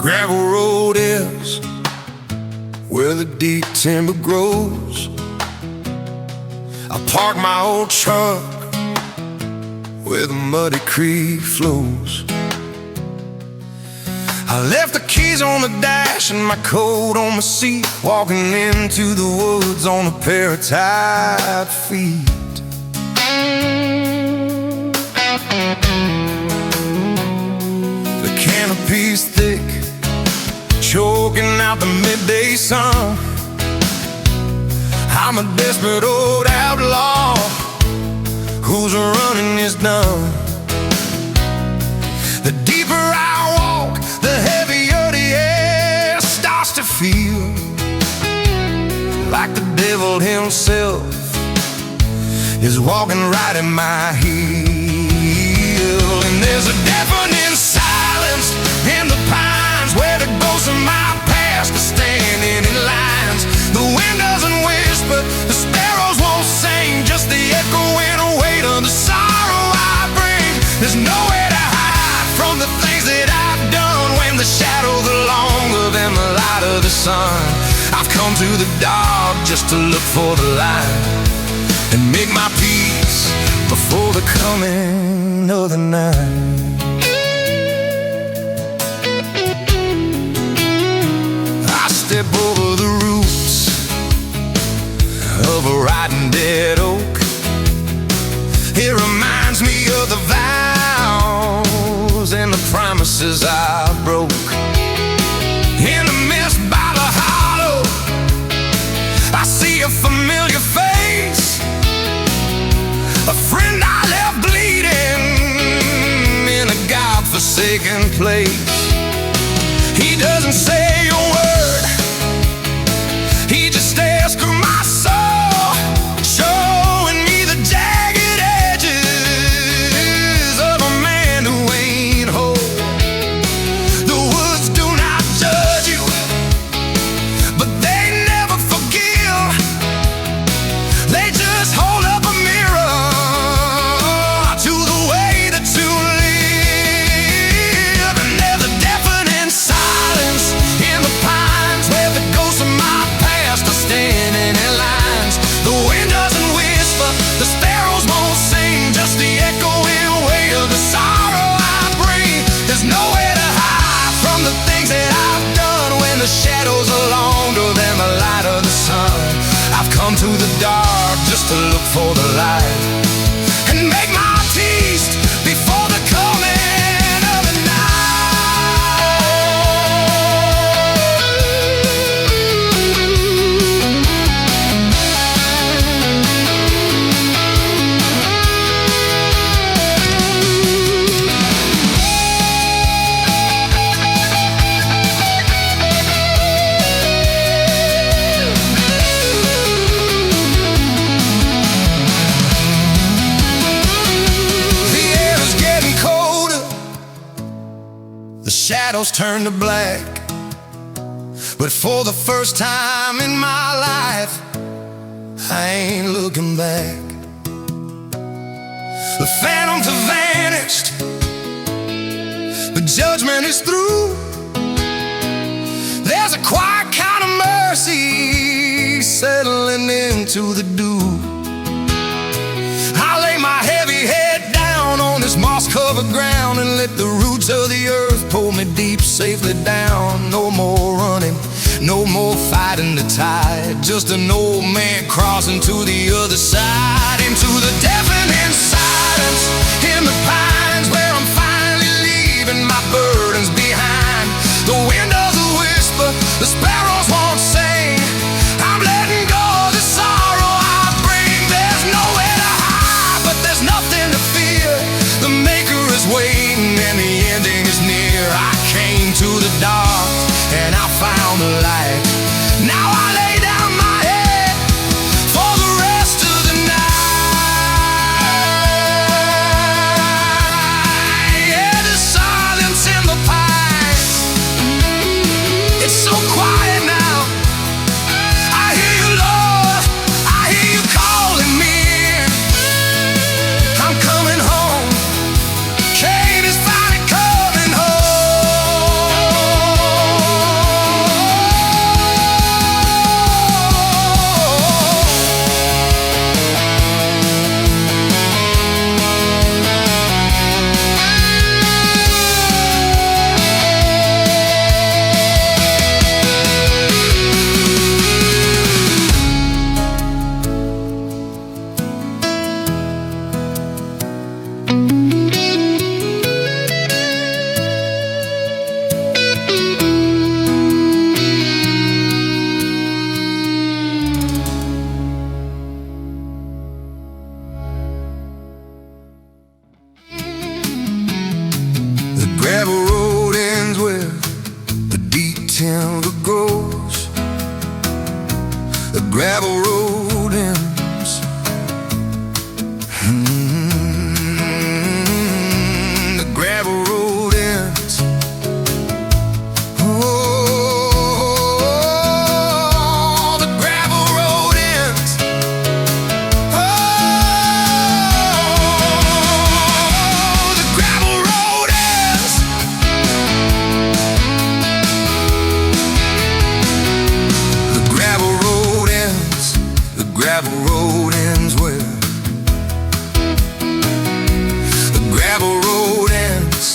gravel road is where the deep timber grows. I park my old truck where the muddy creek flows. I left the keys on the dash and my coat on my seat, walking into the woods on a pair of tired feet. The canopy's thick, choking out the midday sun. I'm a desperate old outlaw whose running is done. The deeper I walk, the heavier the air starts to feel, like the devil himself is walking right in my heel. And there's a deafening silence in the pines where the ghosts of my past are standing in lines. The wind doesn't whisper, the sparrows won't sing, just the echoing weight of the sorrow I bring. There's nowhere to hide from the things that I've done when the shadows are longer than the light of the sun. I've come to the dark just to look for the light and make my peace before the coming of the night. I step over the roots of a rotten dead oak. It reminds me of the vows and the promises I broke. In the mist by the hollow, I see a familiar face, a friend I left bleeding in a godforsaken place. He doesn't say a word, he just stares through my soul, showing me the jagged edges of a man who ain't whole. The woods do not judge you, but they never forgive. They just hold up a mirror to the way that you live. And there's a deafening silence in the pines where the ghosts of my past are standing in lines. The wind doesn't whisper, the sparrows won't sing, just the echoing weight of the sorrow I bring. There's nowhere to hide from the things that I've done when the shadows are longer than the light of the sun. I've come to the dark just to look for the light and make my peace before the coming of the shadows turn to black, but for the first time in my life, I ain't looking back. The phantoms have vanished, the judgment is through. There's a quiet kind of mercy settling into the dew. I lay my heavy head down on this moss-covered ground and let the roots of the earth pull me deep, safely down. No more running, no more fighting the tide, just an old man crossing to the other side, into the deafening silence in the pines where I'm finally leaving my burdens behind. The wind doesn't whisper, the sparrows won't sing, I'm letting go of the sorrow I bring. There's nowhere to hide, but there's nothing to fear. The maker is waiting and the ending is near. I came to the dark and I found the light. Now I lay down my head for the rest of the night. timber grows, the gravel road ends. The gravel road ends. Oh, the gravel road ends. Oh, the gravel road ends. The gravel road ends. The gravel road ends where? The gravel road ends.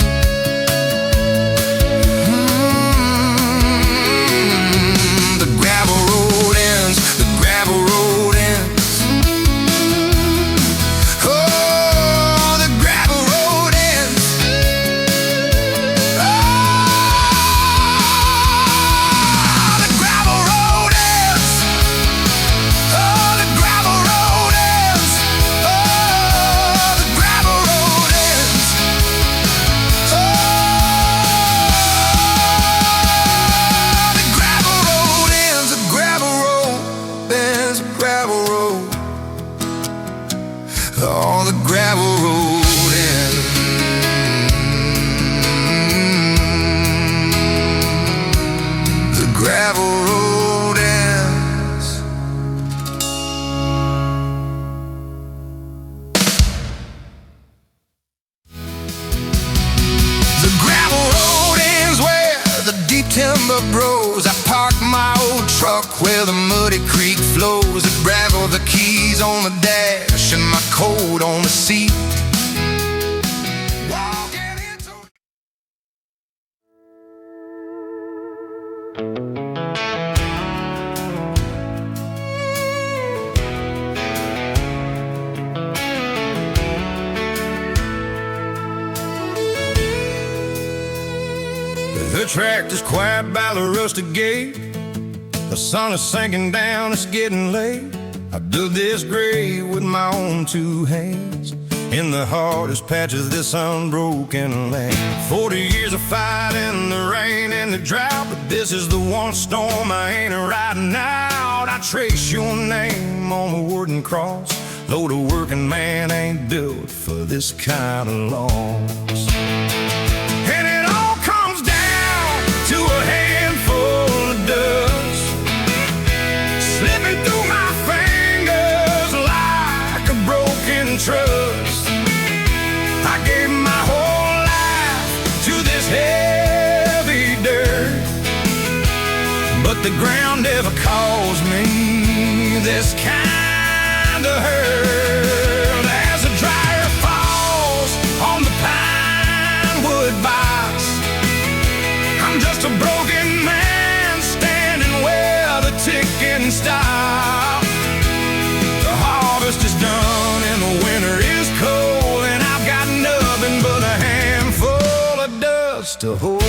The gravel road ends. The gravel road ends. Oh, the gravel road ends. Oh, the gravel road ends. Oh, the gravel road ends. Oh, the gravel road ends. Oh, the gravel road ends. The gravel road ends. The gravel road. Oh, the gravel road ends. The gravel road ends. The gravel road ends where the deep timber grows. I park my old truck where the muddy creek flows. The gravel, the keys on the dash, and my coat on the seat. Walking into the tractor's quiet by the rusted gate. The sun is sinking down, it's getting late. I dug this grave with my own two hands in the hardest patch of this unbroken land. 40 years of fighting the rain and the drought, but this is the one storm I ain't riding out. I trace your name on the wooden cross, though the working man ain't built for this kind of loss. And it all comes down to a handful of dust slipping through my fingers like a broken trust. I gave my whole life to this heavy dirt, but the ground never caused me this kind of hurt. As a dryer falls on the pine wood box, I'm just a broken man standing where the ticking stops. The harvest is done and the winter is cold, and I've got nothing but a handful of dust to hold.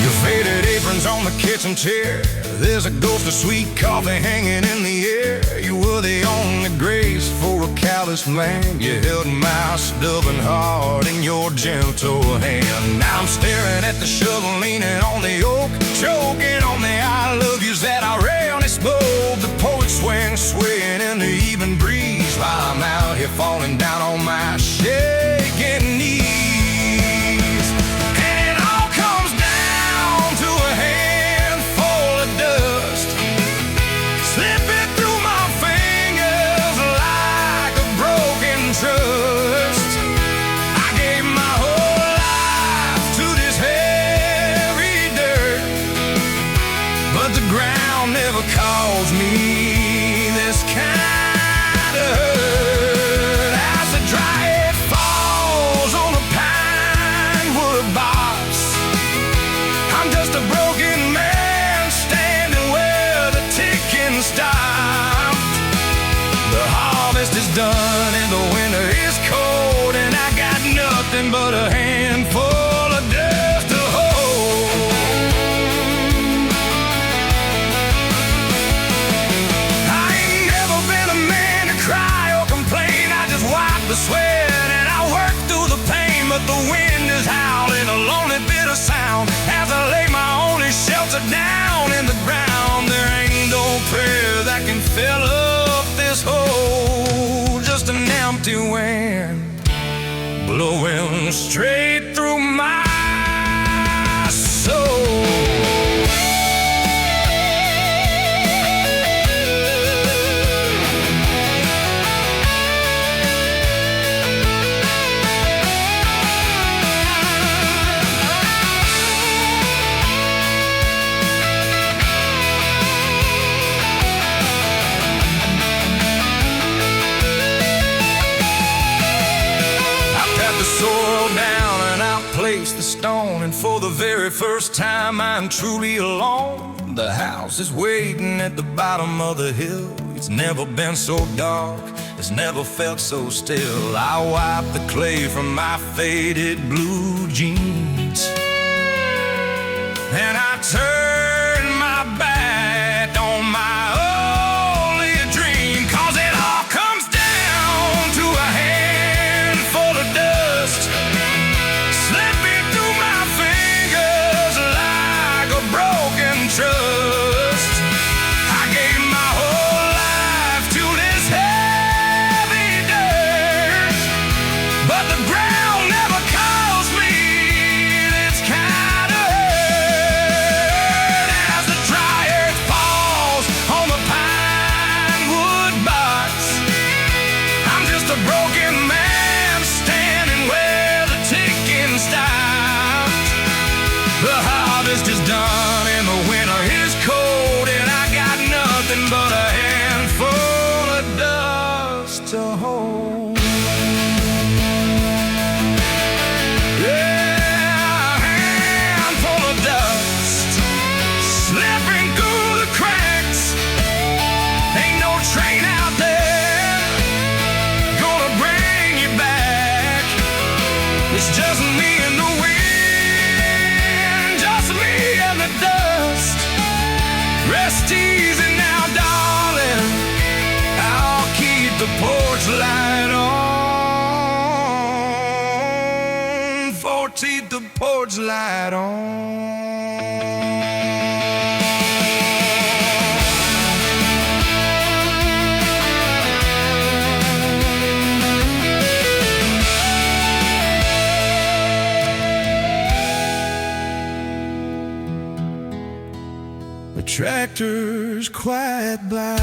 Your faded apron's on the kitchen chair. There's a ghost of sweet coffee hanging in the air. You were the only grace for a callous man. You held my stubborn heart in your gentle hand. Now I'm staring at the shovel leaning on the oak, choking on the I love yous that I rarely spoke. The porch swing swaying in the even breeze while I'm out here falling down on my shaking knees. And it all comes down to a handful of dust slipping through my fingers like a broken trust. I gave my whole life to this heavy dirt, but the ground never caused me this kind of hurt. As the dry it falls on a pine wood box, I'm just a broken man standing where the ticking stopped. The harvest is done and the winter is cold, and I got nothing but a handful of dust to hold. I ain't never been a man to cry or complain. I just wipe the sweat and I work through the pain, but the blowing straight through my soul. Soil down and I'll place the stone, and for the very first time I'm truly alone. The house is waiting at the bottom of the hill. It's never been so dark, it's never felt so still. I wipe the clay from my faded blue jeans, and I turn my back on my only dream. 'Cause it all comes down to a handful of dust slipping through my fingers like a broken trust. I gave my whole life to this heavy dirt, but the ground never calls me this kind of hurt. As the dry earth falls on the pine wood box, I'm just a broken man standing where the ticking stopped. The harvest is done and the winter is cold, and I got nothing but a handful of dust to hold. Yeah, a handful of dust slipping through the cracks. Ain't no train out there gonna bring you back. It's just me and the wind, just me and the dust. Rest easy now, darling, I'll keep the porch light on. Keep the porch light on. The tractor's quiet by.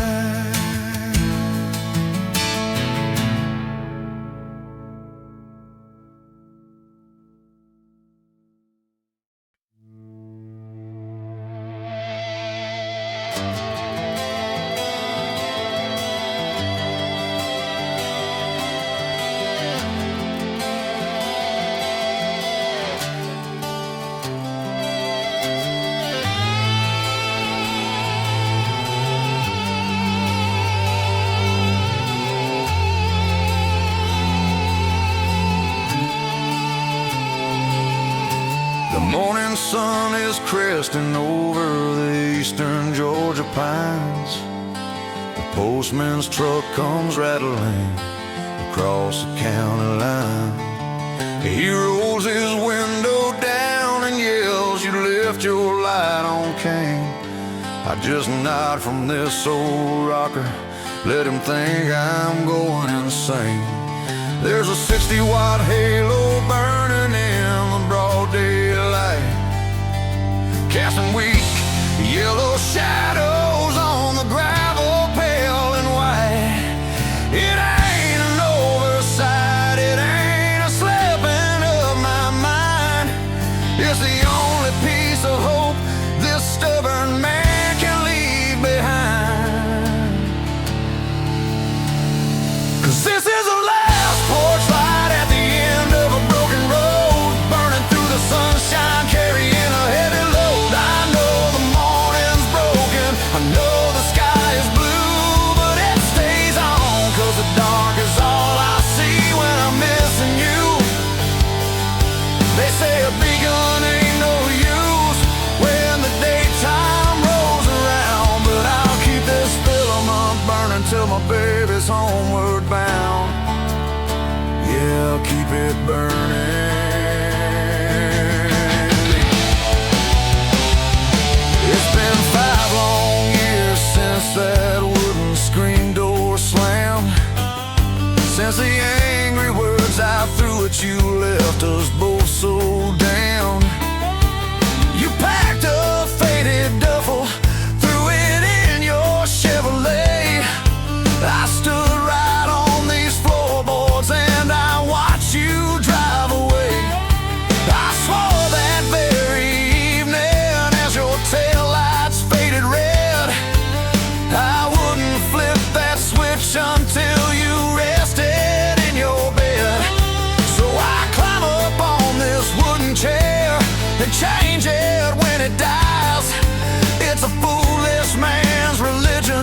The morning sun is cresting over the eastern Georgia pines. The postman's truck comes rattling across the county line. He rolls his window down and yells, "You left your light on, King." I just nod from this old rocker, let him think I'm going insane. There's a 60-watt halo burning in the broad daylight, casting weak yellow shadows on the gravel, pale and white. It ain't an oversight, it ain't a slipping of my mind. It's the only piece of hope this stubborn man can leave behind. 'Cause this is the last porch light at the end of a broken road, burning through the sunshine, carrying a heavy load. I know the morning's broken, I know the sky is blue, but it stays on, 'cause the dark is all I see when I'm missing you. They say a beacon ain't no use when the daytime rolls around, but I'll keep this filament burning till my baby's homeward bound. Yeah, I'll keep it burning. It's been 5 long years since that wooden screen door slammed, since the angry words I threw at you left us both so down. You packed a faded duffel, threw it in your Chevrolet. I stood right on these floorboards and I watched you drive away. I swore that very evening as your taillights faded red, I wouldn't flip that switch until you rested in your bed. So I climb up on this wooden chair and change it when it dies. It's a foolish man's religion,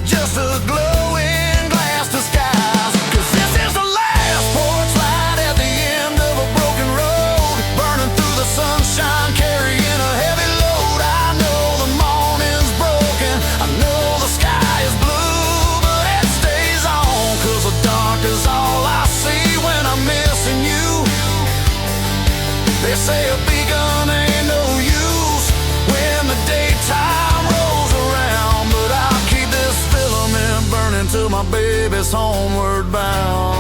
just a glowing glass disguise. 'Cause this is the last porch light at the end of a broken road, burning through the sunshine, carrying a heavy load. I know the morning's broken, I know the sky is blue, but it stays on, 'cause the dark is all I see when I'm missing you. They say a beacon ain't no use when the daytime rolls around, but I'll keep this filament burning till my baby's homeward bound.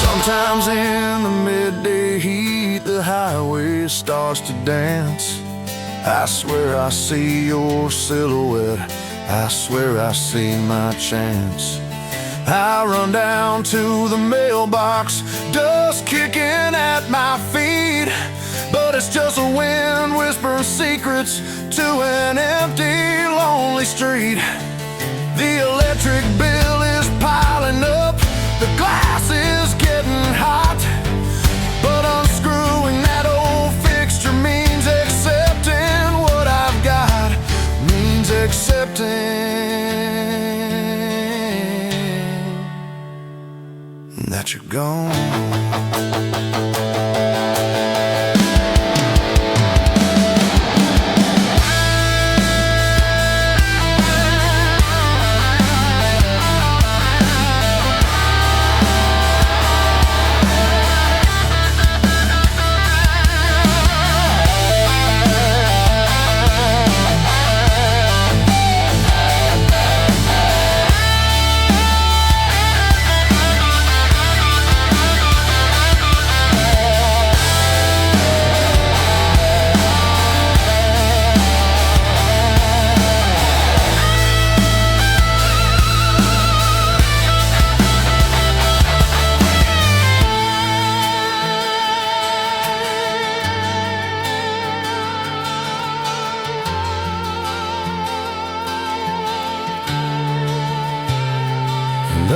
Sometimes in the midday heat, the highway starts to dance. I swear I see your silhouette, I swear I see my chance. I run down to the mailbox, dust kicking at my feet, but it's just a wind whispering secrets to an empty, lonely street. The electric bill is piling up, the glass is getting hot, but unscrewing that old fixture means accepting what I've got, means accepting that you're gone.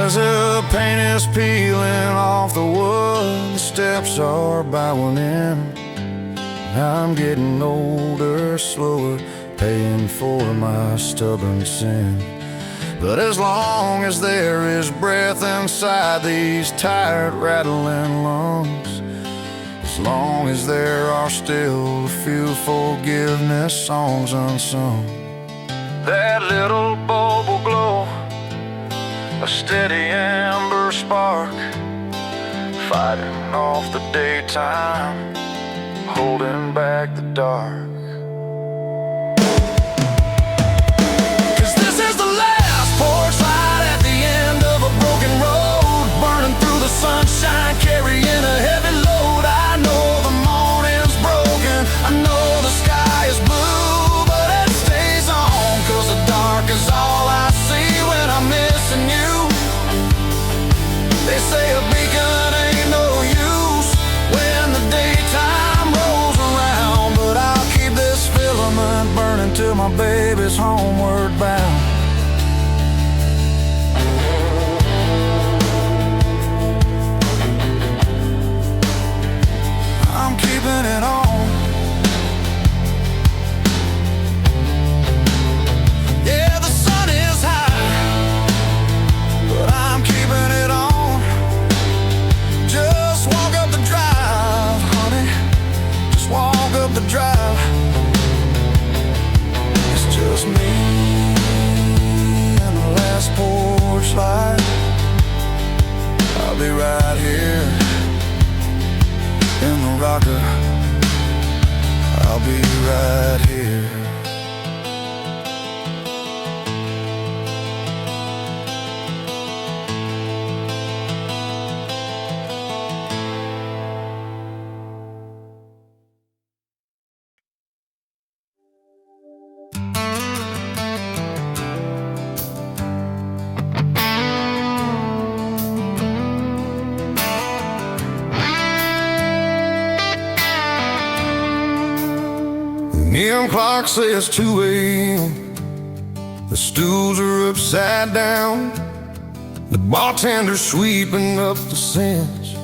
As the paint is peeling off the wood, the steps are bowing in. I'm getting older, slower, paying for my stubborn sin. But as long as there is breath inside these tired, rattling lungs, as long as there are still a few forgiveness songs unsung, that little bulb will glow, a steady amber spark, fighting off the daytime, holding back the dark. 'Cause this is the last porch light at the end of a broken road, burning through the sunshine, carrying a heavy load. I know the morning's broken, I know the sky is blue, but it stays on, 'cause the dark is all I see when I'm missing you. They say a beacon ain't no use when the daytime rolls around, but I'll keep this filament burning till my baby's homeward bound. I'm keeping it on. Yeah, the sun is high, but I'm keeping it on. Just walk up the drive, honey. Just walk the drive. It's just me and the last porch light. I'll be right here in the rocker. I'll be right here. Neon clock says 2 a.m. The stools are upside down. The bartender's sweeping up the scents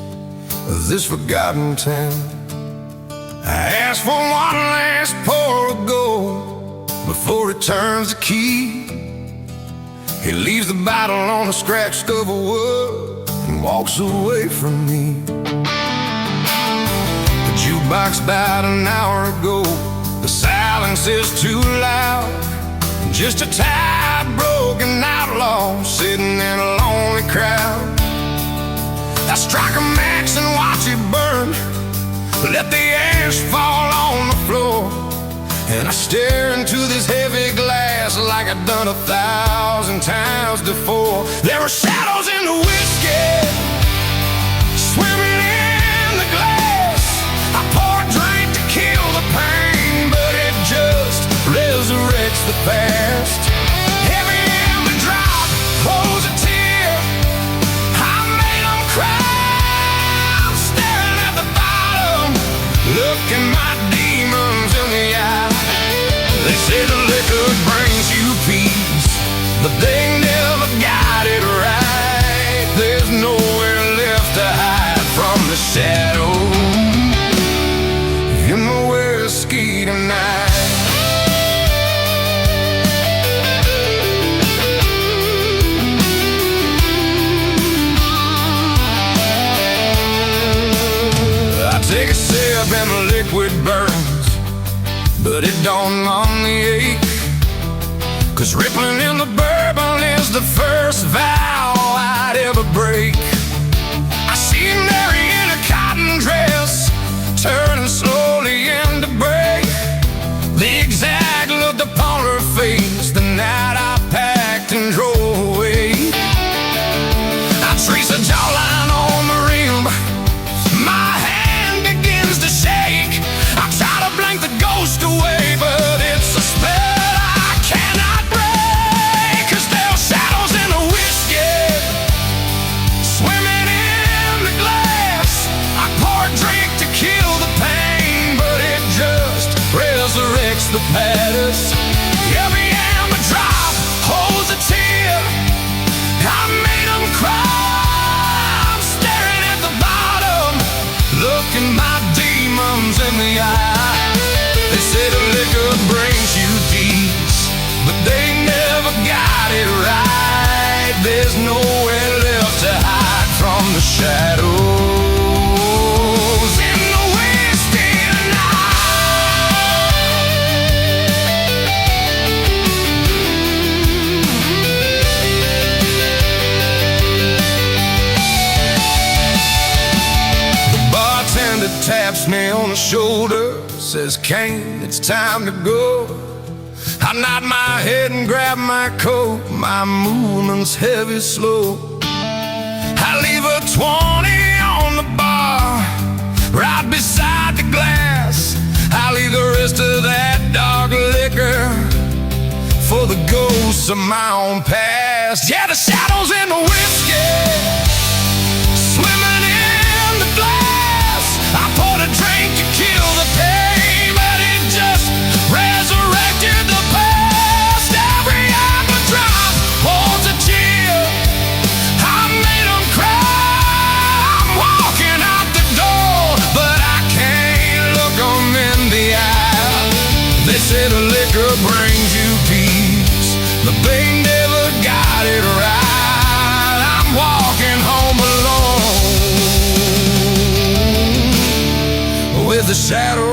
of this forgotten town. I asked for one last pour of gold before he turns the key. He leaves the bottle on a scratched of wood and walks away from me. The jukebox about an hour ago, the silence is too loud. Just a tired, broken outlaw sitting in a lonely crowd. I strike a match and watch it burn, let the ash fall on the floor. And I stare into this heavy glass like I've done 1,000 times before. There were shadows in the whiskey, swimming in the glass. I pour a drink to kill the pain, but it just resurrects the past. Every empty drop throws a tear. I made them cry. I'm staring at the bottom, looking my demons in the eye. They say the liquor brings you peace, but they never got it right. There's nowhere left to hide from the shadow in the whiskey tonight. I take a sip and the liquid burns, but it don't numb the ache. 'Cause rippling in the bourbon is the first vow I'd ever break. I see Mary in a cotton dress, turning slowly into gray. The exact look upon her face the night I packed and drove away. I trace a jawline on the rim, my hand begins to shake. I try to blink the ghost away, but it's a spell I cannot break. 'Cause there are shadows in the whiskey, swimming in the glass. I pour a drink to kill the pain, but it just resurrects the past. Every amber drop holds a tear. I made them cry. I'm staring at the bottom, looking my demons in the eye. They say the liquor brings you peace, but they never got it right. There's nowhere left to hide from the shadows in the whiskey tonight. The bartender taps me on the shoulder, says, "Kane, it's time to go." I nod my head and grab my coat, my movement's heavy, slow. I leave a 20 on the bar, right beside the glass. I leave the rest of that dark liquor for the ghosts of my own past. Yeah, the shadows in the whiskey, swimming in the glass. I poured a drink to kill the pain, but it just resurrected the past. Every apple drop holds a tear. I made them cry. I'm walking out the door, but I can't look them in the eye. They say the liquor brings you peace, but they never got it right. I'm walking home alone with the shadow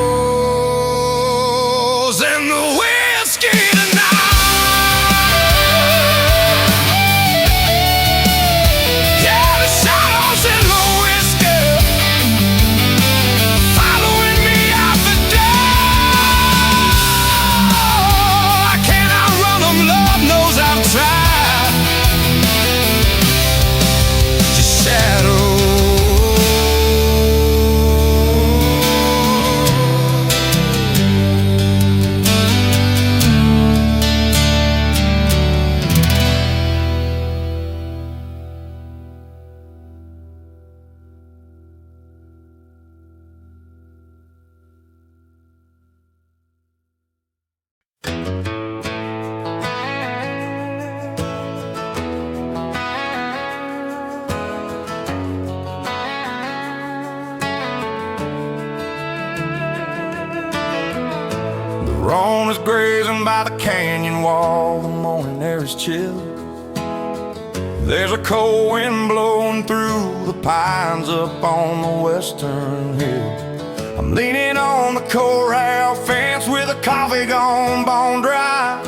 Roan is grazing by the canyon wall. The morning air is chill. There's a cold wind blowing through the pines up on the western hill. I'm leaning on the corral fence with a coffee gone bone dry,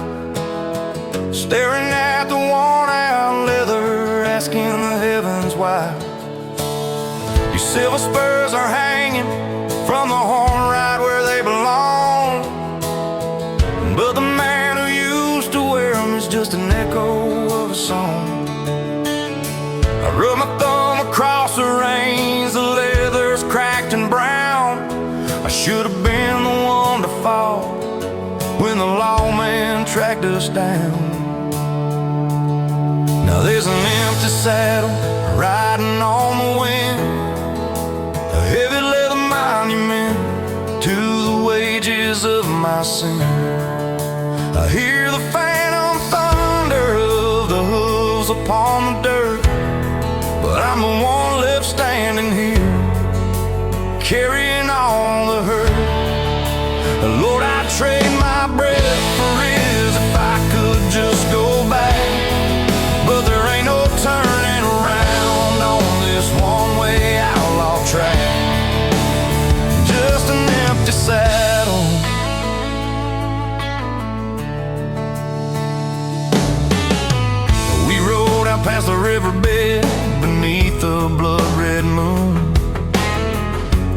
staring at the worn-out leather, asking the heavens why. Your silver spurs are hanging from the horn right where they belong, but the man who used to wear them is just an echo of a song. I rub my thumb across the reins, the leather's cracked and brown. I should have been the one to fall when the lawman tracked us down. Now there's an empty saddle riding on the wind, a heavy leather monument to the wages of my sin. I hear the phantom thunder of the hooves upon the dirt, but I'm the one left standing here, carrying all the hurt. Lord, I'd trade my breath for his if I could just go back, but there ain't no turning around on this one-way outlaw track. Just an empty saddle. We rode out past the riverbed beneath the blood-red moon.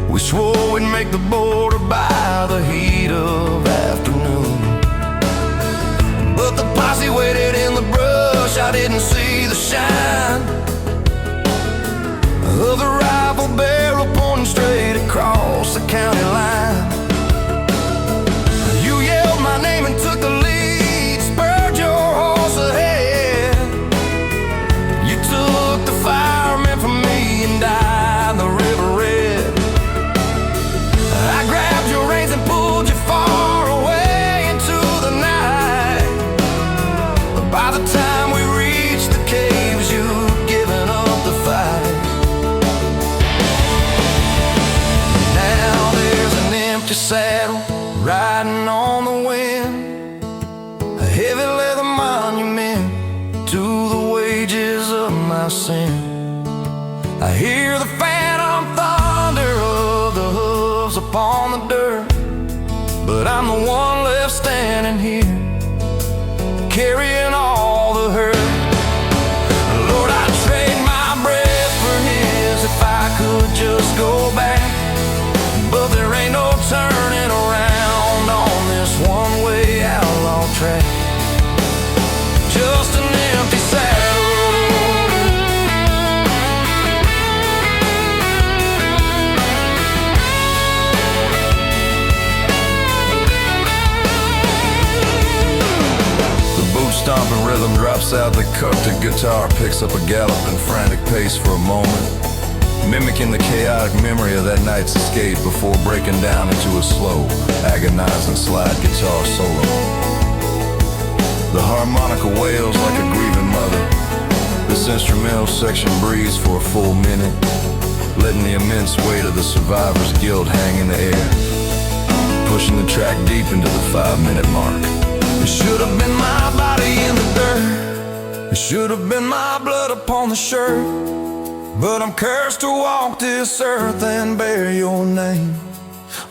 We swore we'd make the border by the heat of afternoon, but the posse waited in the brush. I didn't see the shine of the rifle barrel pointing straight across the county line. You yelled my name and took the lead, spurred your horse ahead. You took the fireman from me and dyed the river red. I grabbed your reins and pulled you far away into the night. But by the time we reached the caves, you'd given up the fight. Now there's an empty saddle riding on the wind, a heavy leather monument to the wages of my sin. I hear the phantom thunder of the hooves upon the dirt, but I'm the one left standing here, carrying all the hurt. Lord, I'd trade my breath for his if I could just go back, but there ain't no turning around on this one-way outlaw track. Just an empty saddle. Stomping rhythm drops out the Acoustic guitar, picks up a galloping frantic pace for a moment, mimicking the chaotic memory of that night's escape before breaking down into a slow, agonizing slide guitar solo. The harmonica wails like a grieving mother. This instrumental section breathes for a full minute, letting the immense weight of the survivor's guilt hang in the air, pushing the track deep into the 5-minute mark. It should have been my body in the dirt, it should have been my blood upon the shirt, but I'm cursed to walk this earth and bear your name,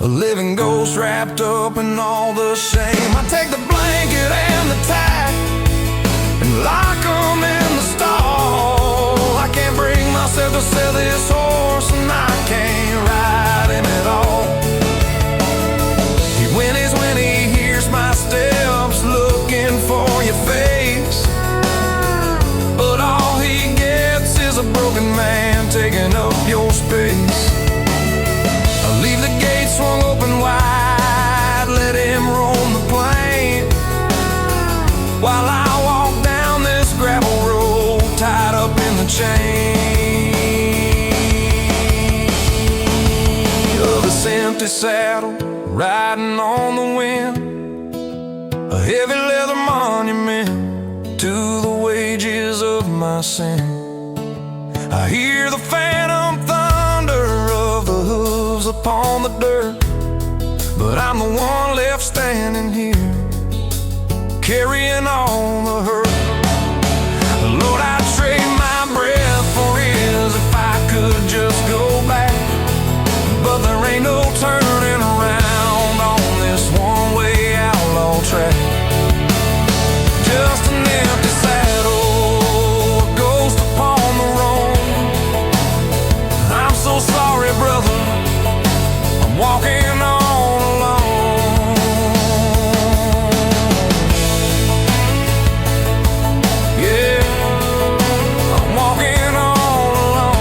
a living ghost wrapped up in all the shame. I take the blanket and the tack and lock 'em in the stall. I can't bring myself to sell this horse, and I can't ride him at all. He whinnies when he hears my steps, looking for your face, but all he gets is a broken man taking up your space. I leave the gate swung open wide, let him roam the plain, while I walk down this gravel road tied up in the chain of this empty saddle riding on the wind, a heavy leather monument to the wages of my sin. I hear the phantom thunder of the hooves upon the dirt, but I'm I'm the one left standing here, carrying on the hurt. Lord, I'd trade my breath for his if I could just go back. But there ain't no turning around on this one-way outlaw track. Just an empty saddle, a ghost upon the road. I'm so sorry, brother, I'm walking on alone. Yeah, I'm walking on alone.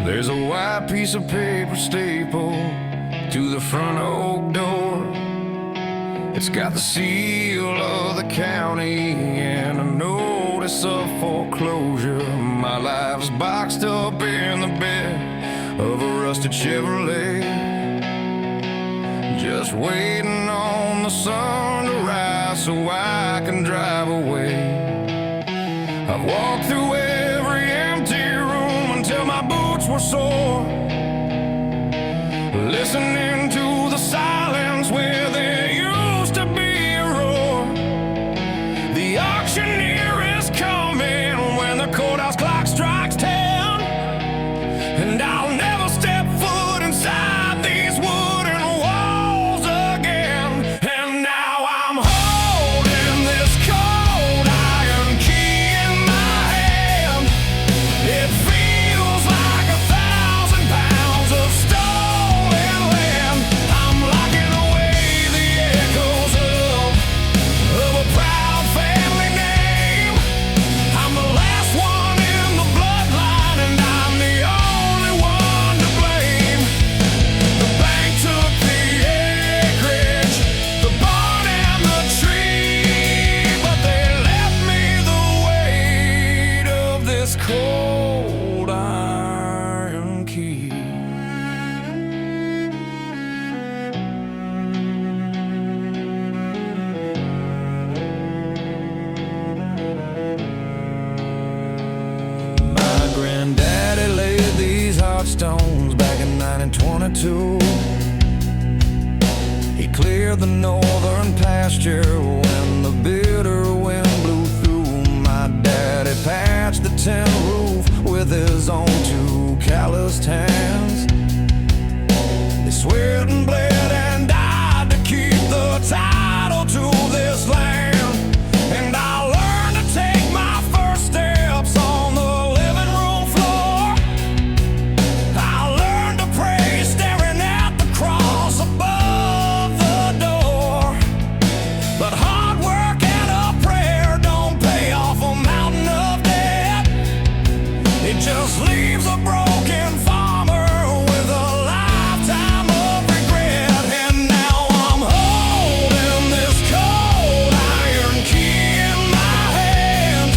There's a white piece of paper stapled to the front oak door. It's got the seal of the county and a notice of foreclosure. My life's boxed up in the bed of a rusted Chevrolet, just waiting on the sun to rise so I can drive away. I've walked through every empty room until my boots were sore, listening to the silence where there used to be a roar. The auctioneer is coming when the courthouse clock strikes 10, and I'll never step foot inside these wooden walls again. And now I'm holding this cold iron key in my hand. It feels like 1,000 pounds of stolen land. I'm locking away the echoes of a proud family name. I'm the last one in the bloodline, and I'm the only one to blame. The bank took the acreage, the barn and the tree, but they left me the weight of this cold iron key. My granddaddy laid these hot stones back in 1922. He cleared the northern pasture when the bitter wind blew through. My daddy patched the tin roof with his own two calloused hands. They sweat and bled and died to keep the title to this land. And I learned to take my first steps on the living room floor. I learned to pray staring at the cross above the door. But hard work and a prayer don't pay off a mountain of debt. It just leaves a broken farmer with a lifetime of regret. And now I'm holding this cold iron key in my hand.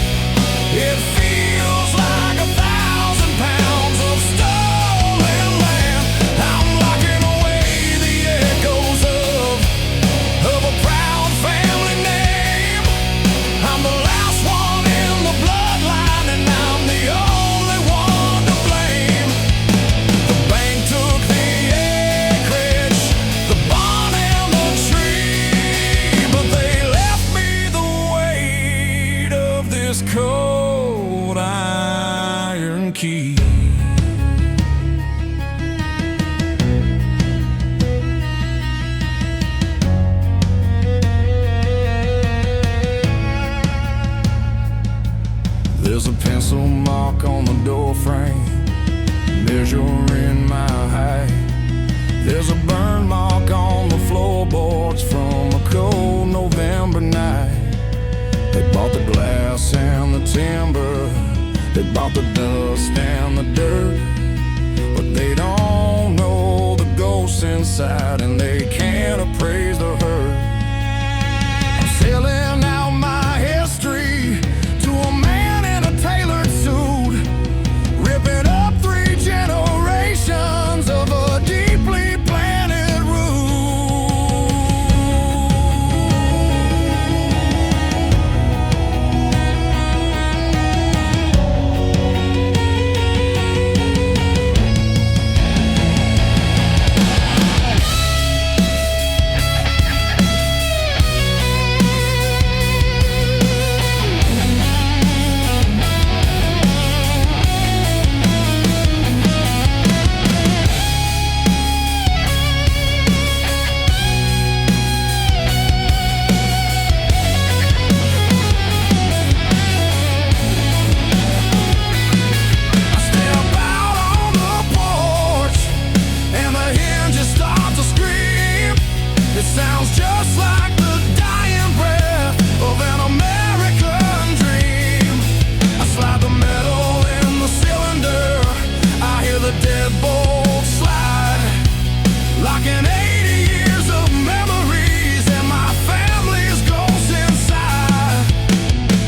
It feels like 1,000 pounds of stolen land. I'm locking away the echoes of a proud family name. I'm the last one in the bloodline, and I'm the only one to blame. The bank took the acreage, the barn and the tree, but they left me the weight of this cold iron key. There's a pencil mark on the door frame, measuring my height. There's a burn mark on the floorboards from a cold November night. They bought the glass and the timber They brought the dust and the dirt, but they don't know the ghosts inside, and they can't appraise the hurt. I'm selling out my history to a man in a tailored suit, ripping up 3 generations of a deeply planted root. Sounds just like the dying breath of an American dream. I slide the metal in the cylinder, I hear the deadbolt slide, locking 80 years of memories and my family's ghosts inside.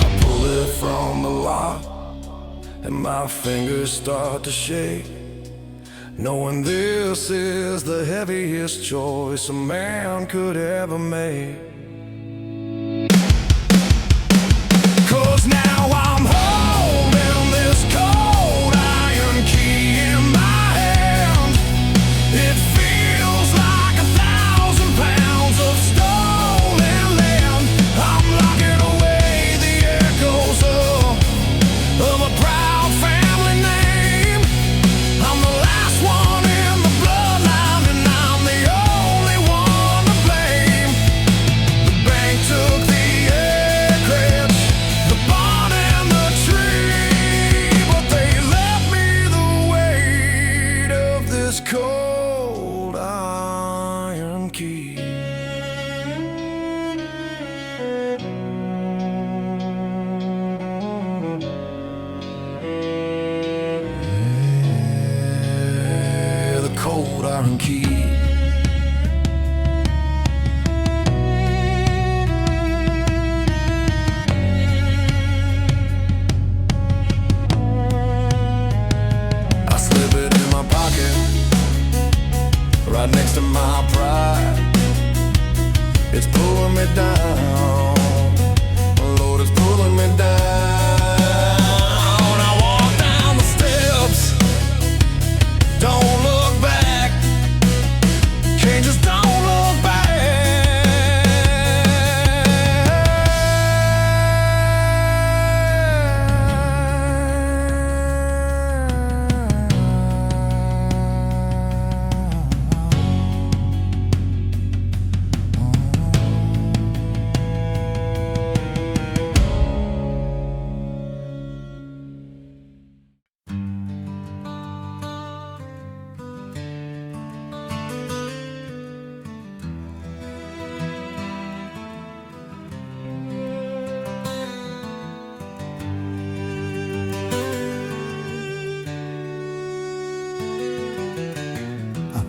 I pull it from the lock and my fingers start to shake, knowing this is the heaviest choice a man could ever make. 'Cause now I'm holding this cold iron key in my hand. It feels like 1,000 pounds of stolen land. I'm locking away the echoes of a proud family name. I'm the last one in the bloodline, and I'm the only one to blame. The bank took the acreage, the barn and the tree, but they left me the weight of this cold iron key. The cold iron key. I slip it in my pocket, right next to my pride. It's pulling me down, Lord, it's pulling me down. I walk down the steps, don't look back, changes don't look back.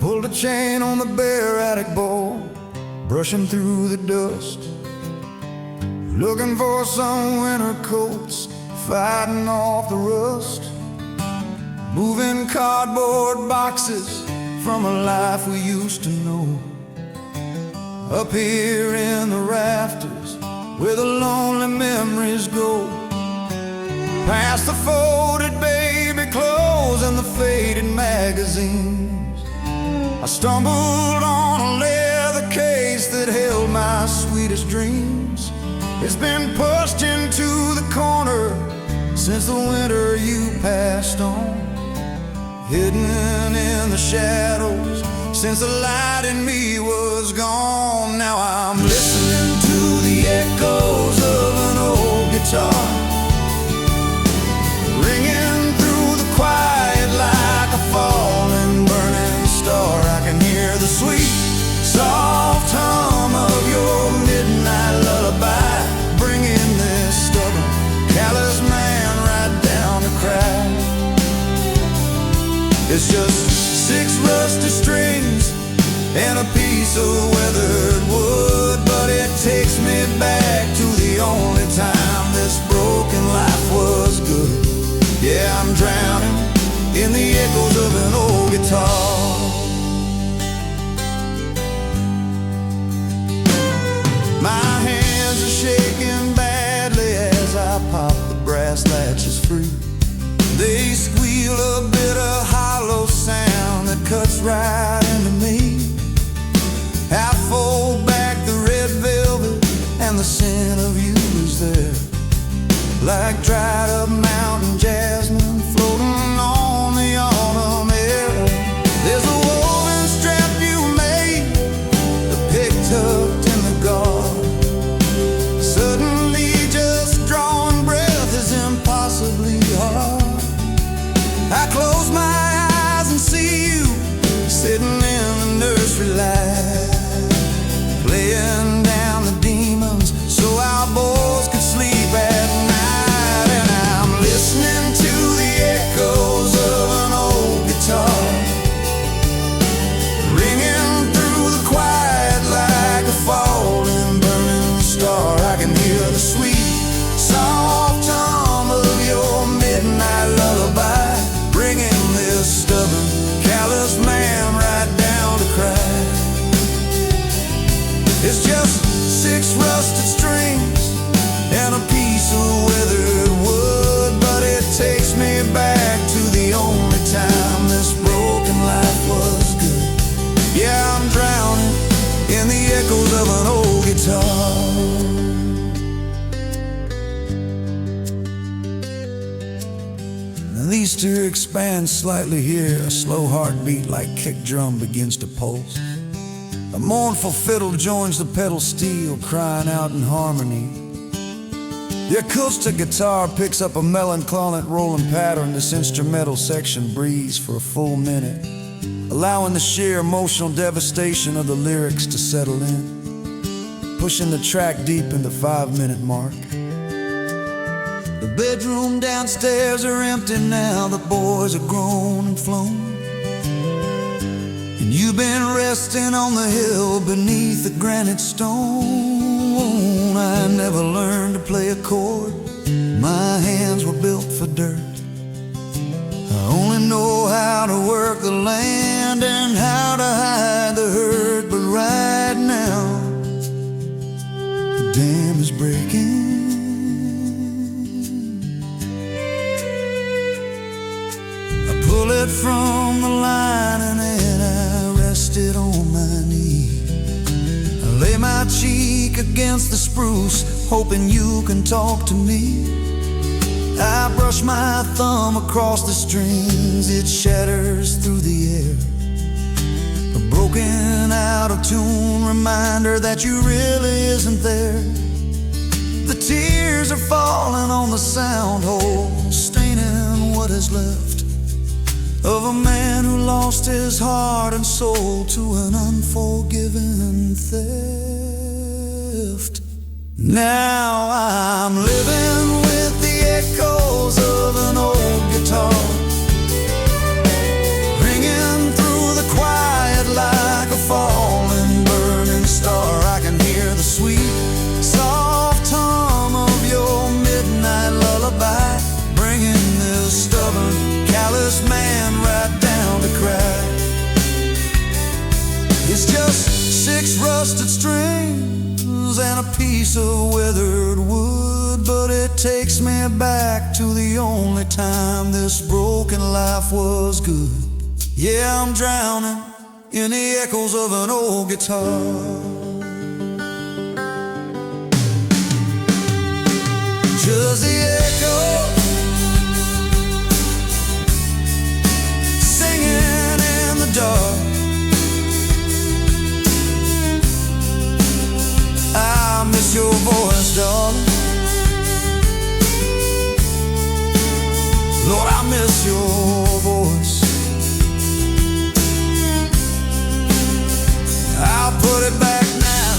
Pulled a chain on the bare attic bowl, brushing through the dust, looking for some winter coats, fighting off the rust, moving cardboard boxes from a life we used to know, up here in the rafters where the lonely memories go, past the folded baby clothes and the faded magazines. I stumbled on a leather case that held my sweetest dreams. It's been pushed into the corner since the winter you passed on, hidden in the shadows since the light in me was gone. Now I'm listening to the echoes of an old guitar, ringing through the quiet like a falling burning star. I can hear the sweet, soft hum of your midnight lullaby, bringing this stubborn, callous man right down to cry. It's just 6 rusty strings and a piece of weathered wood, but it takes me back to the only time this broken life was good. Yeah, I'm drowning in the echoes of an old guitar. My hands are shaking badly as I pop the brass latches free. They squeal a bit of hollow sound that cuts right into me. I fold back the red velvet and the scent of you is there, like dried up mountain jasmine floating on the autumn air. There's a woven strap you made, the pick tucked in the guard. Suddenly just drawing breath is impossibly hard. I close my eyes and see you sitting in the nursery light, laying down the demons so our boys could sleep at night. And I'm listening to the echoes of an old guitar, ringing through the quiet like a falling, burning star. I can hear the sweet, soft hum of your midnight lullaby, bringing this stubborn, callous man right down to cry. It's just 6 rusted strings and a piece of weathered wood, but it takes me back to the only time this broken life was good. Yeah, I'm drowning in the echoes of an old guitar. These two expand slightly here, a slow heartbeat like kick drum begins to pulse. A mournful fiddle joins the pedal steel, crying out in harmony. The acoustic guitar picks up a melancholic rolling pattern. This instrumental section breathes for a full minute, allowing the sheer emotional devastation of the lyrics to settle in, pushing the track deep in the 5-minute mark. The bedroom downstairs are empty now, the boys are grown and flown, and you've been resting on the hill beneath the granite stone. I never learned to play a chord, my hands were built for dirt. I only know how to work the land and how to hide the hurt. But right now, the dam is breaking. Pull it from the line and then I rest it on my knee. I lay my cheek against the spruce, hoping you can talk to me. I brush my thumb across the strings, it shatters through the air. A broken out of tune reminder that you really isn't there. The tears are falling on the sound hole, staining what is left of a man who lost his heart and soul to an unforgiven theft. Now I'm living with the echoes of an old guitar, ringing through the quiet like a falling, burning star. I can hear the sweet, soft hum of your midnight lullaby, bringing this stubborn, callous man right down to cry. It's just 6 rusted strings and a piece of weathered wood, but it takes me back to the only time this broken life was good. Yeah, I'm drowning in the echoes of an old guitar. Just the echo singing in the dark. I miss your voice, darling. Lord, I miss your voice. I'll put it back now,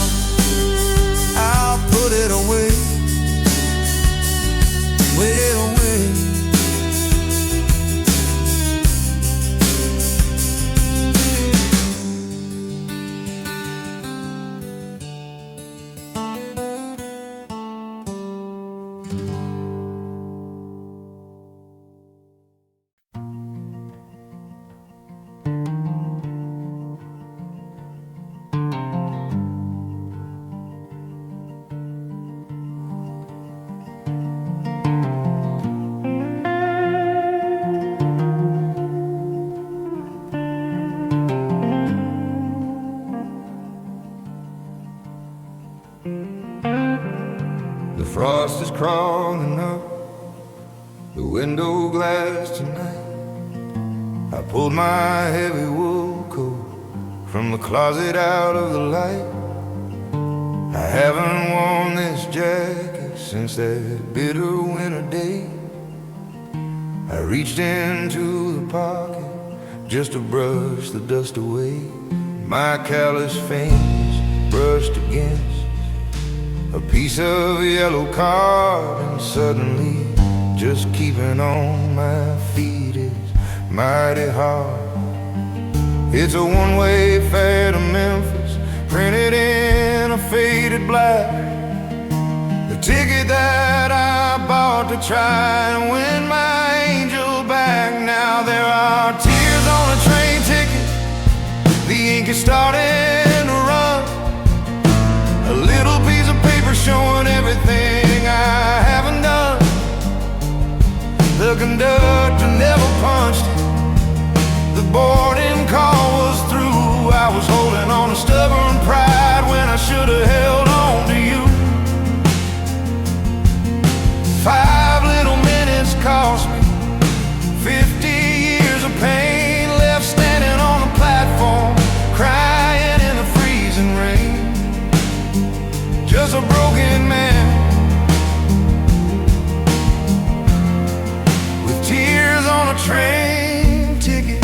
I'll put it away, way away. glass tonight. I pulled my heavy wool coat from the closet out of the light. I haven't worn this jacket since that bitter winter day. I reached into the pocket just to brush the dust away. My callous fingers brushed against a piece of yellow card, and suddenly just keeping on my feet is mighty hard. It's a one-way fare to Memphis, printed in a faded black. The ticket that I bought to try and win my angel back. Now there are tears on a train ticket, the ink is starting to run. A little piece of paper showing everything I haven't done. The conductor never punched it, the boarding call was through. I was holding on to stubborn pride when I should have held on to you. 5 little minutes cost me 50 years of pain, left standing on the platform, crying in the freezing rain. Just a broken man with tears on a train ticket.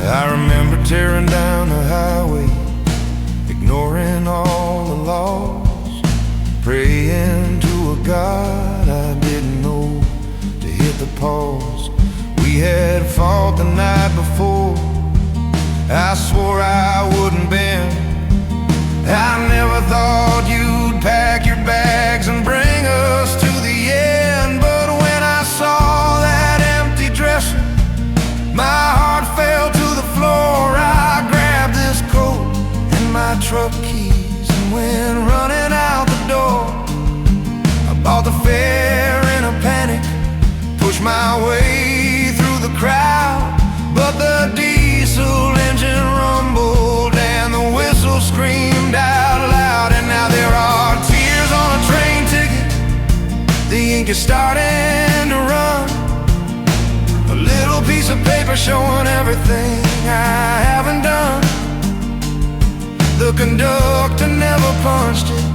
I remember tearing down the highway, ignoring all the laws, praying to a God I didn't know to hit the pause. We had fought the night before, I swore I wouldn't bend. I never thought you'd pack your bags and bring us to the end. But when I saw that empty dresser, my heart fell to the floor. I grabbed this coat and my truck keys and went running out the door. I bought the fare in a panic, pushed my way through the crowd, but the diesel engine rumbled and the whistle screamed out loud. And now there are tears on a train ticket, the ink is starting to run. A little piece of paper showing everything I haven't done. The conductor never punched it,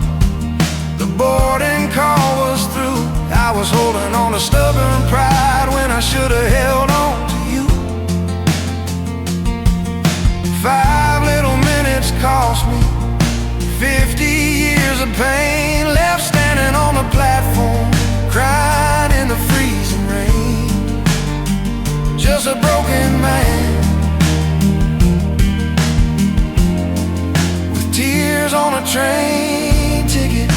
the boarding call was through. I was holding on to stubborn pride when I should have held on to you. 5 little minutes cost me 50 years of pain, left standing on the platform, crying in the freezing rain. Just a broken man with tears on a train ticket.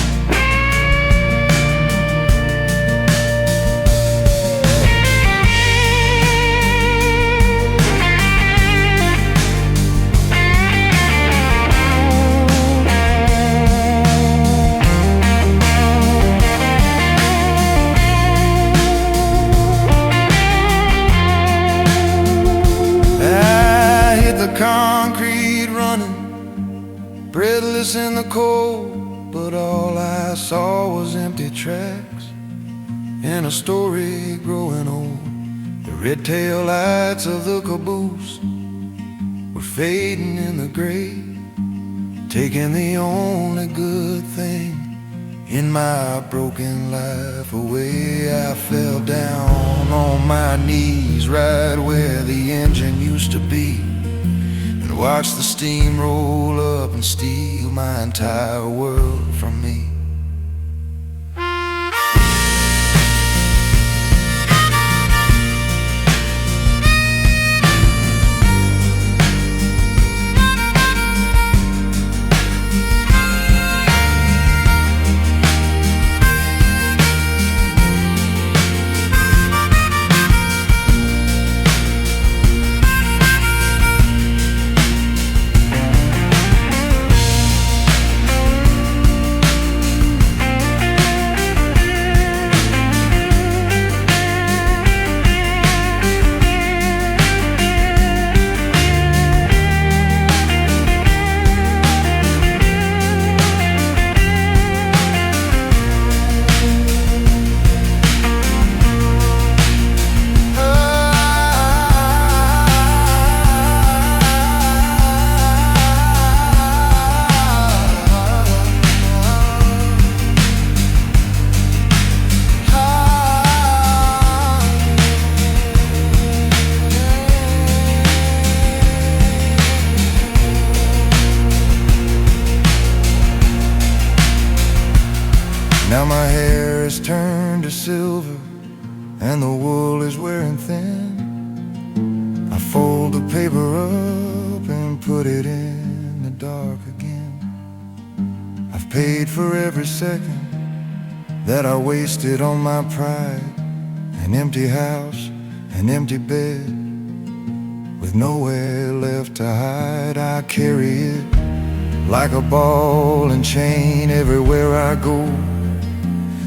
Concrete running, breathless in the cold, but all I saw was empty tracks and a story growing old. The red tail lights of the caboose were fading in the gray, taking the only good thing in my broken life away. I fell down on my knees right where the engine used to be, watch the steam roll up and steal my entire world from me. turned to silver and the wool is wearing thin. I fold the paper up and put it in the dark again. I've paid for every second that I wasted on my pride. An empty house, an empty bed, with nowhere left to hide. I carry it like a ball and chain everywhere I go,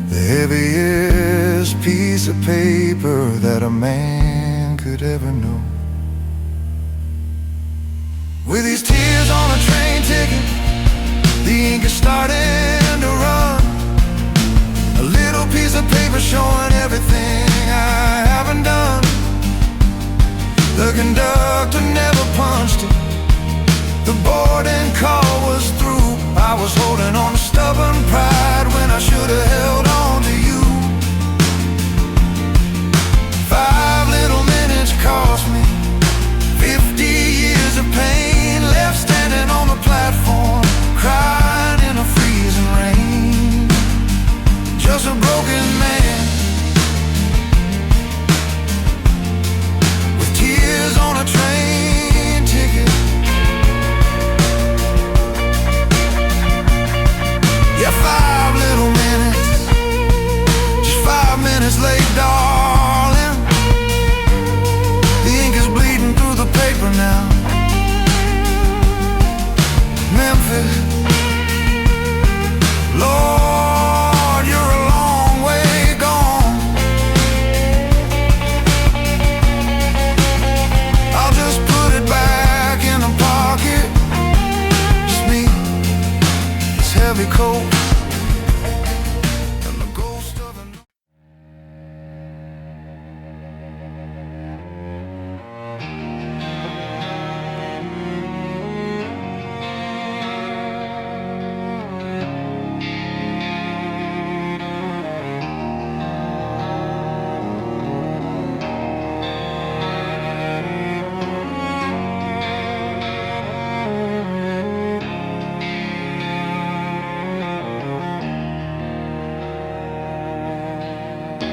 the heaviest piece of paper that a man could ever know. With these tears on a train ticket, the ink is starting to run. A little piece of paper showing everything I haven't done. The conductor never punched it, the boarding call was through. I was holding on to stubborn pride when I should have held on to you. 5 little minutes cost me 50 years of pain, left standing on the platform, crying in the freezing rain. Just a broken man with tears on a train ticket. Yeah, 5 little minutes, just 5 minutes late, darling. The ink is bleeding through the paper now. Memphis, Lord, you're a long way gone. I'll just put it back in the pocket. Just me, this heavy coat, and the ghost of an...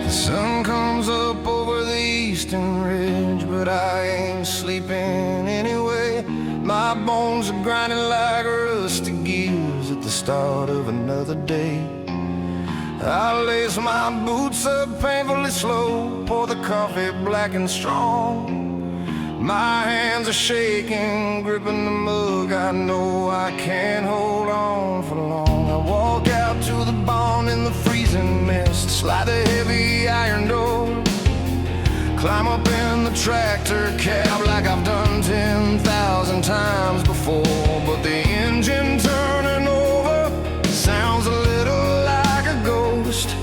The sun comes up over the eastern ridge, but I ain't sleeping anyway. My bones are grinding like rusty gears at the start of another day. I lace my boots up painfully slow, pour the coffee black and strong. My hands are shaking, gripping the mug. I know I can't hold on for long. I walk out to the barn in the freezing mist, slide the heavy iron door, climb up in the tractor cab like I've done 10,000 times before. But the engine turning over sounds a little like a ghost,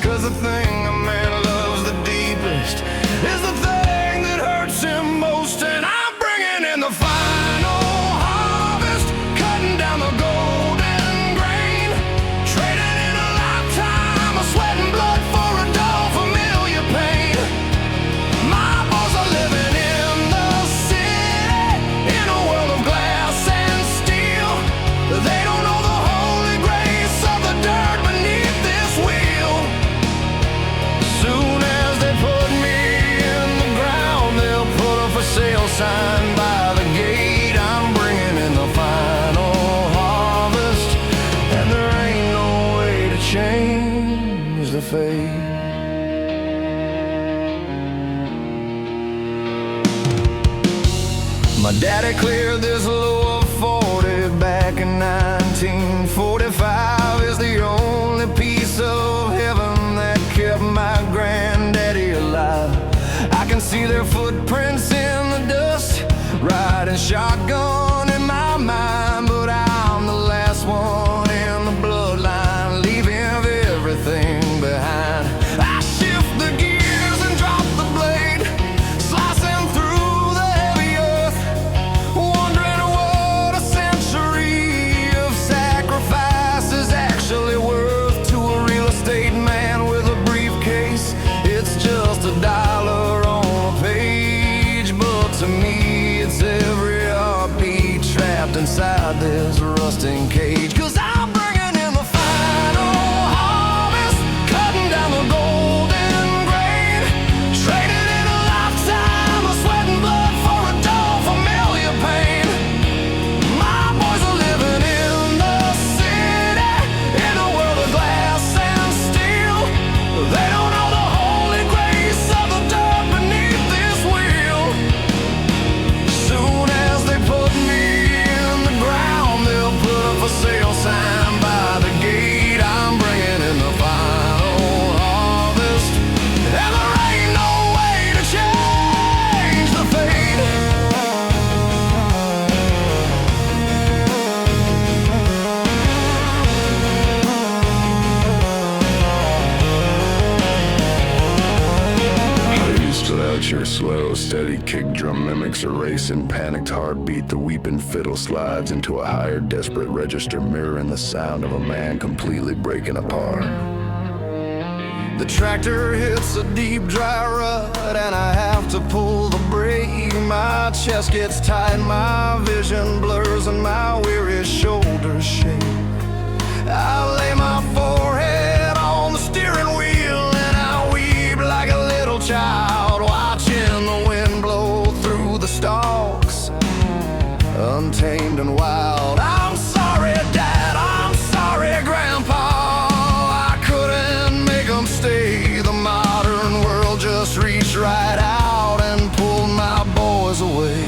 'cause the thing a man loves the deepest is the thing that hurts him most. And I'm bringing in the final harvest, cutting down the golden grain, trading in a lifetime of sweat and blood for a dull familiar pain. My boys are living in the city, in a world of glass and steel. They don't know the holy grace of the dirt beneath this wheel. Soon as they put me in the ground, they'll put a for sale sign by the gate. I'm bringing in the final harvest, and there ain't no way to change the fate. My daddy cleared this lower 40 back in 1945. Is the only piece of heaven that kept my granddaddy alive. I can see their footprints in the dust, riding shotgun in my mind. But I'm the last one in the bloodline, leaving everything behind. I shift the gears and drop the blade, slicing through the heavy earth, wondering what a century of sacrifice is actually worth to a real estate man with a briefcase. It's just a dollar on a page, but to me it's every heartbeat trapped inside this rusting cage. 'Cause I'm bringing in the final harvest, cutting down the gold touch, your slow, steady kick drum mimics a racing, panicked heartbeat. The weeping fiddle slides into a higher, desperate register, mirroring the sound of a man completely breaking apart. The tractor hits a deep, dry rut, and I have to pull the brake. My chest gets tight, my vision blurs, and my weary shoulders shake. I lay my forehead on the steering wheel, and I weep like a little child, watching the wind blow through the stalks, untamed and wild. I'm sorry, Dad, I'm sorry, Grandpa, I couldn't make them stay. The modern world just reached right out and pulled my boys away.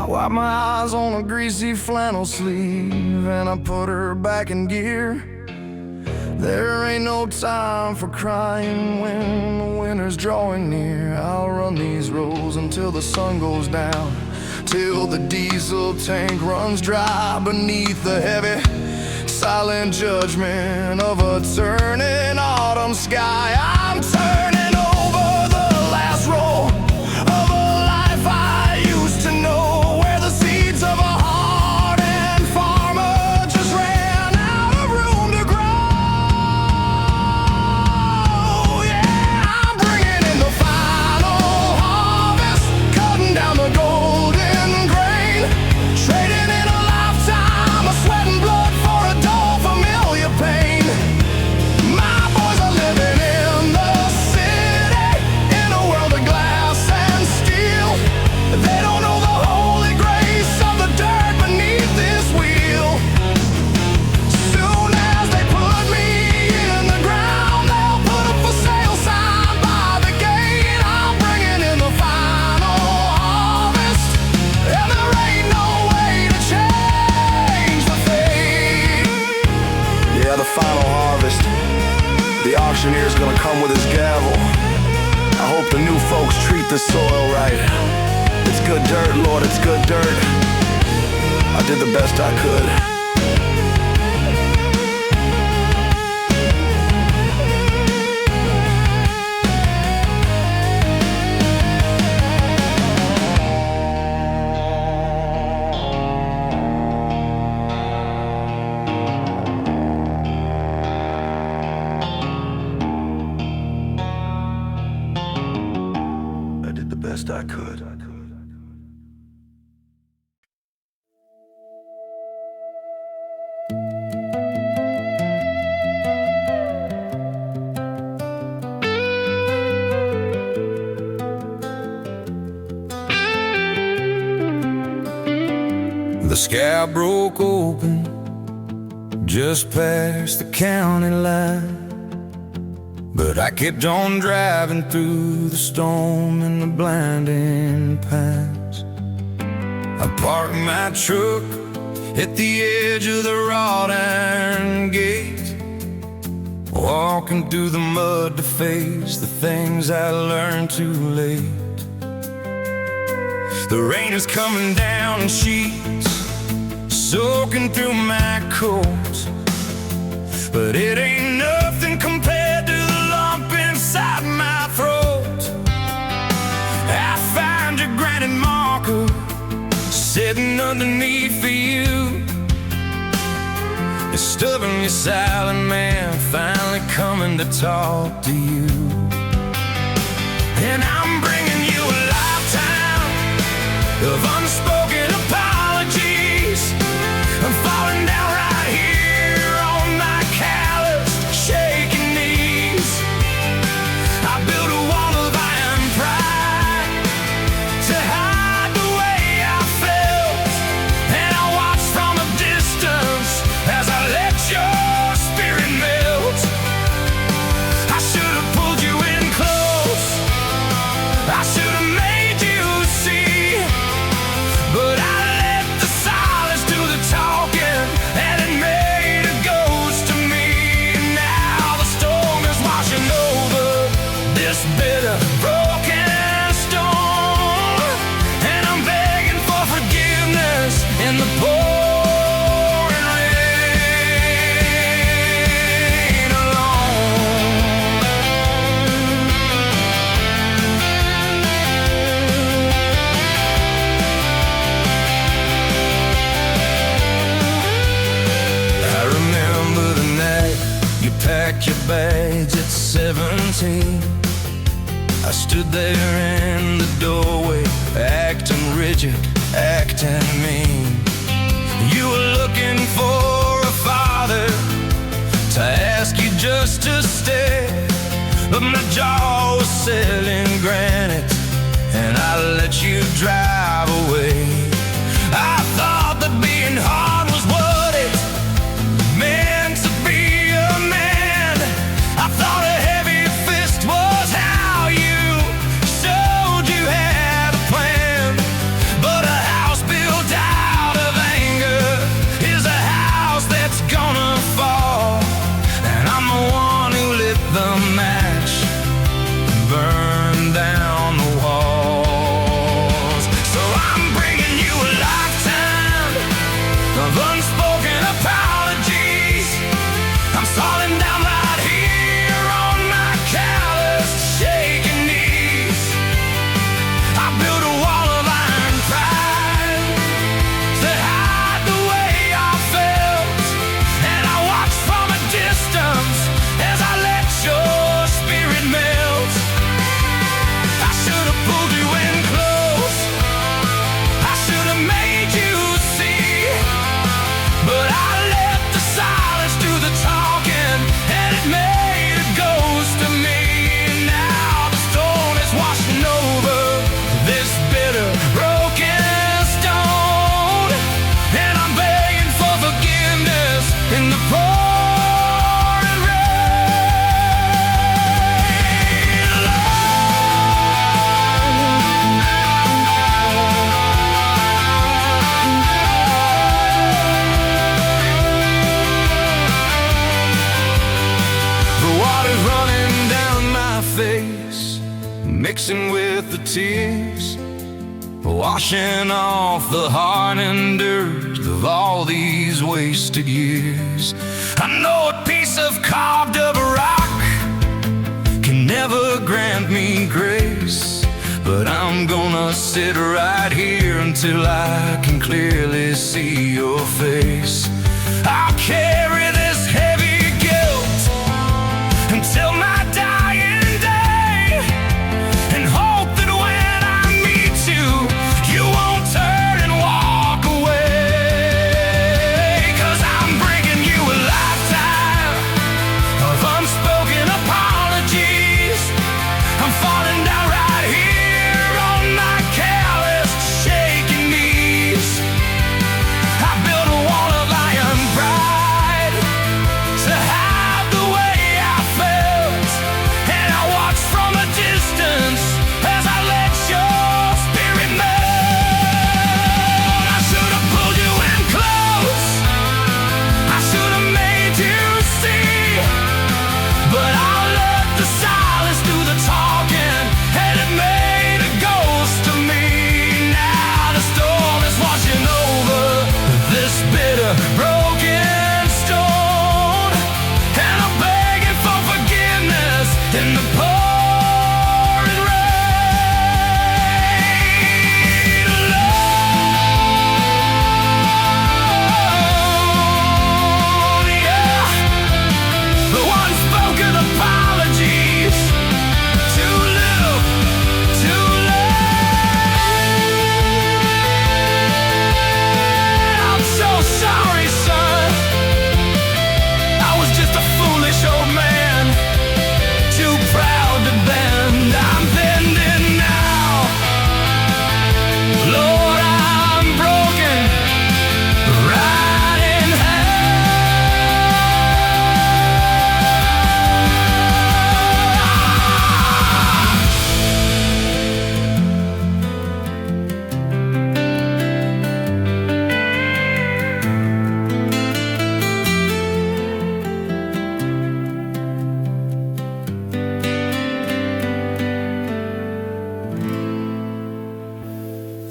Wipe my eyes on a greasy flannel sleeve, and I put her back in gear. There ain't no time for crying when the winter's drawing near. I'll run these roads until the sun goes down, till the diesel tank runs dry beneath the heavy, silent judgment of a turning autumn sky. I'm turning over the last row of a life I used to know, of a hardened farmer just ran out of room to grow. Yeah, I'm bringing in the final harvest, cutting down the golden grain, trading in a lifetime of sweat and blood for a dull familiar pain. My boys are living in the city, in a world of glass and steel. They don't know the holy grace of the dirt beneath this wheel. Soon as they put me in the ground, they'll put a for sale sign by the gate. I'm bringing in the final harvest, and there ain't no way to change the fate. Yeah, the final harvest. The auctioneer's gonna come with his gavel. I hope the new folks treat the soil right. It's good dirt, Lord, it's good dirt. I did the best I could. I did the best I could. The sky broke open just past the county line, but I kept on driving through the storm and the blinding pines. I parked my truck at the edge of the wrought iron gate, walking through the mud to face the things I learned too late. The rain is coming down in sheets, soaking through my coat, but it ain't nothing compared to the lump inside my throat. I find your granite marker sitting underneath for you. It's stubborn, your silent man finally coming to talk to you. And I'm bringing you a lifetime of unspoken apologies. I'm falling down right here on my calloused, shaking knees. I built a wall of iron pride to hide the way I felt, and I watched from 17, I stood there in the doorway, acting rigid, acting mean. You were looking for a father to ask you just to stay, but my jaw was set in granite, and I let you drive away. I thought that being hard was what it meant to be a man. I thought a heavy fist was how you showed you had a plan. But a house built out of anger is a house that's gonna fall, and I'm the one who lit the match, burned down the walls. So I'm bringing you a lifetime of unspoken apologies. I'm falling down right here on my calloused, shaking knees. I built a wall of iron pride to hide the way I felt, and I watched from a distance as I let your spirit melt. I should have pulled you in close, I should have made you see, but I let the silence do the talking, and it made a ghost of me. Now the storm is washing over this bitter, broken stone, and I'm begging for forgiveness in the pouring rain. The water's running down my face, mixing with the tears, washing off the heart and dirt of all these wasted years. I know a piece of carved up rock can never grant me grace, but I'm gonna sit right here until I can clearly see your face. I'll carry this heavy guilt until my dying day, and hope that when I meet you, you won't turn and walk away. 'Cause I'm bringing you a lifetime of unspoken apologies. I'm falling down right here on my calloused, shaking knees. I built a wall of iron pride to hide the way I felt, and I watched from a distance as I let your spirit melt. I should have pulled you in close, I should have made you see, but I let the silence do the talking, and it made a ghost of me. Now the storm is washing over this bitter, broken stone, and I'm begging for forgiveness in the pouring rain. Lord, yeah, the unspoken apologies. Too little, too late. I'm so sorry, son. I was just a foolish old man, too proud to bend. I'm bending now. Lord, I'm broken, right in half.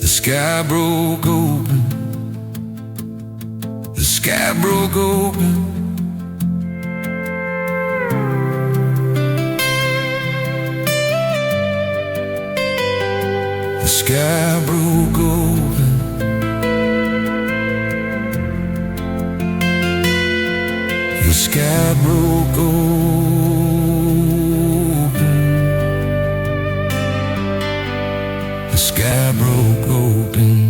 The sky broke open, the sky broke open. The sky broke open. The sky broke open. broke open.